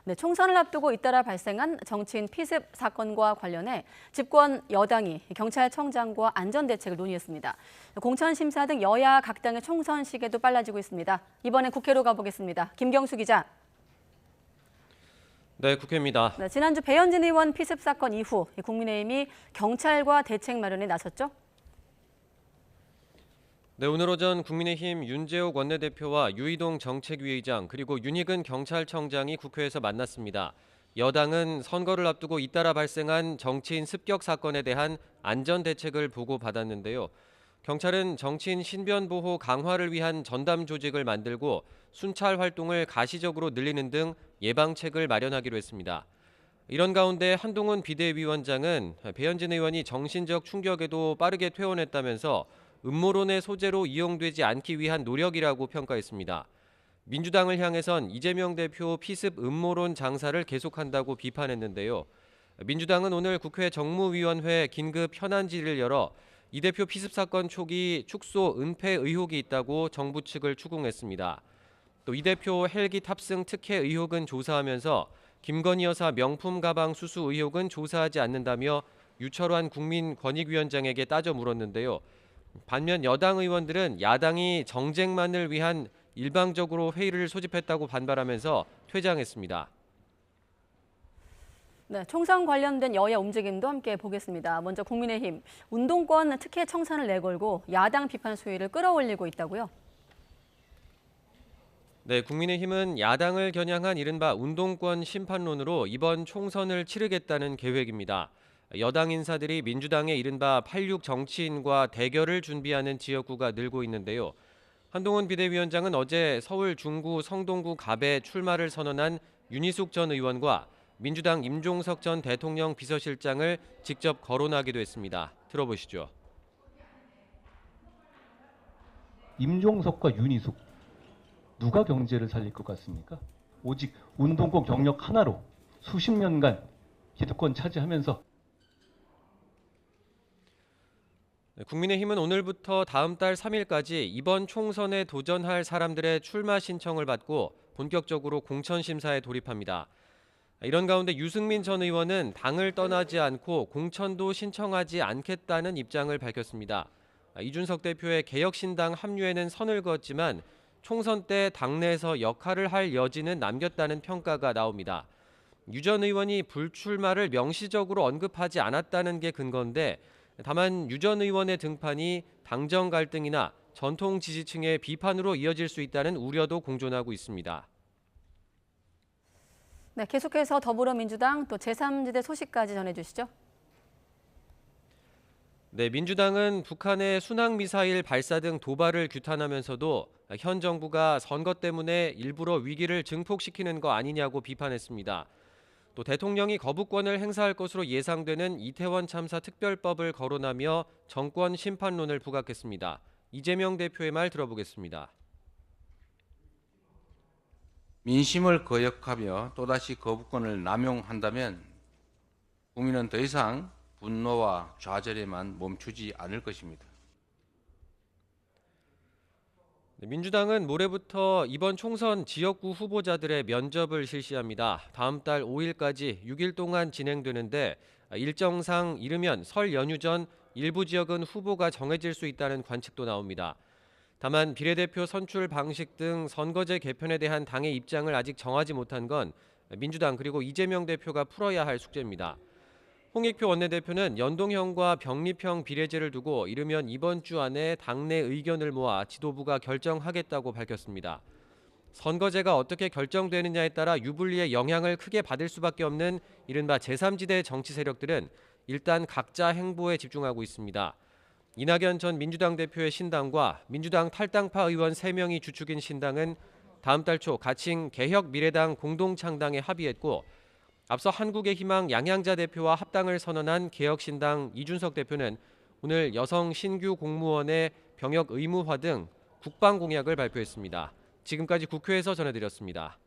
네, 총선을 앞두고 잇따라 발생한 정치인 피습 사건과 관련해 집권 여당이 경찰청장과 안전대책을 논의했습니다. 공천 심사 등 여야 각 당의 총선 시계도 빨라지고 있습니다. 이번엔 국회로 가보겠습니다. 김경수 기자. 네, 국회입니다. 네, 지난주 배현진 의원 피습 사건 이후 국민의힘이 경찰과 대책 마련에 나섰죠? 네, 오늘 오전 국민의힘 윤재욱 원내대표와 유이동 정책위의장 그리고 윤익은 경찰청장이 국회에서 만났습니다. 여당은 선거를 앞두고 잇따라 발생한 정치인 습격 사건에 대한 안전 대책을 보고받았는데요. 경찰은 정치인 신변 보호 강화를 위한 전담 조직을 만들고 순찰 활동을 가시적으로 늘리는 등 예방책을 마련하기로 했습니다. 이런 가운데 한동훈 비대위원장은 배현진 의원이 정신적 충격에도 빠르게 퇴원했다면서 음모론의 소재로 이용되지 않기 위한 노력이라고 평가했습니다. 민주당을 향해선 이재명 대표 피습 음모론 장사를 계속한다고 비판했는데요. 민주당은 오늘 국회 정무위원회 긴급 현안질을 열어 이 대표 피습 사건 초기 축소 은폐 의혹이 있다고 정부 측을 추궁했습니다. 또 이 대표 헬기 탑승 특혜 의혹은 조사하면서 김건희 여사 명품 가방 수수 의혹은 조사하지 않는다며 유철환 국민권익위원장에게 따져 물었는데요. 반면 여당 의원들은 야당이 정쟁만을 위한 일방적으로 회의를 소집했다고 반발하면서 퇴장했습니다. 네, 총선 관련된 여야 움직임도 함께 보겠습니다. 먼저 국민의힘, 운동권 특혜 청산을 내걸고 야당 비판 수위를 끌어올리고 있다고요? 네, 국민의힘은 야당을 겨냥한 이른바 운동권 심판론으로 이번 총선을 치르겠다는 계획입니다. 여당 인사들이 민주당의 이른바 86 정치인과 대결을 준비하는 지역구가 늘고 있는데요. 한동훈 비대위원장은 어제 서울 중구 성동구 갑에 출마를 선언한 윤희숙 전 의원과 민주당 임종석 전 대통령 비서실장을 직접 거론하기도 했습니다. 들어보시죠. 임종석과 윤희숙 누가 경제를 살릴 것 같습니까? 오직 운동권 경력 하나로 수십 년간 기득권 차지하면서 국민의힘은 오늘부터 다음 달 3일까지 이번 총선에 도전할 사람들의 출마 신청을 받고 본격적으로 공천 심사에 돌입합니다. 이런 가운데 유승민 전 의원은 당을 떠나지 않고 공천도 신청하지 않겠다는 입장을 밝혔습니다. 이준석 대표의 개혁신당 합류에는 선을 그었지만 총선 때 당내에서 역할을 할 여지는 남겼다는 평가가 나옵니다. 유 전 의원이 불출마를 명시적으로 언급하지 않았다는 게 근거인데 다만 유 전 의원의 등판이 당정 갈등이나 전통 지지층의 비판으로 이어질 수 있다는 우려도 공존하고 있습니다. 네, 계속해서 더불어민주당 또 제3지대 소식까지 전해주시죠. 네, 민주당은 북한의 순항미사일 발사 등 도발을 규탄하면서도 현 정부가 선거 때문에 일부러 위기를 증폭시키는 거 아니냐고 비판했습니다. 또 대통령이 거부권을 행사할 것으로 예상되는 이태원 참사 특별법을 거론하며 정권 심판론을 부각했습니다. 이재명 대표의 말 들어보겠습니다. 민심을 거역하며 또다시 거부권을 남용한다면 국민은 더 이상 분노와 좌절에만 멈추지 않을 것입니다. 민주당은 모레부터 이번 총선 지역구 후보자들의 면접을 실시합니다. 다음 달 5일까지 6일 동안 진행되는데 일정상 이르면 설 연휴 전 일부 지역은 후보가 정해질 수 있다는 관측도 나옵니다. 다만 비례대표 선출 방식 등 선거제 개편에 대한 당의 입장을 아직 정하지 못한 건 민주당 그리고 이재명 대표가 풀어야 할 숙제입니다. 홍익표 원내대표는 연동형과 병립형 비례제를 두고 이르면 이번 주 안에 당내 의견을 모아 지도부가 결정하겠다고 밝혔습니다. 선거제가 어떻게 결정되느냐에 따라 유불리의 영향을 크게 받을 수밖에 없는 이른바 제3지대 정치 세력들은 일단 각자 행보에 집중하고 있습니다. 이낙연 전 민주당 대표의 신당과 민주당 탈당파 의원 3명이 주축인 신당은 다음 달 초 가칭 개혁미래당 공동창당에 합의했고 앞서 한국의 희망 양양자 대표와 합당을 선언한 개혁신당 이준석 대표는 오늘 여성 신규 공무원의 병역 의무화 등 국방 공약을 발표했습니다. 지금까지 국회에서 전해드렸습니다.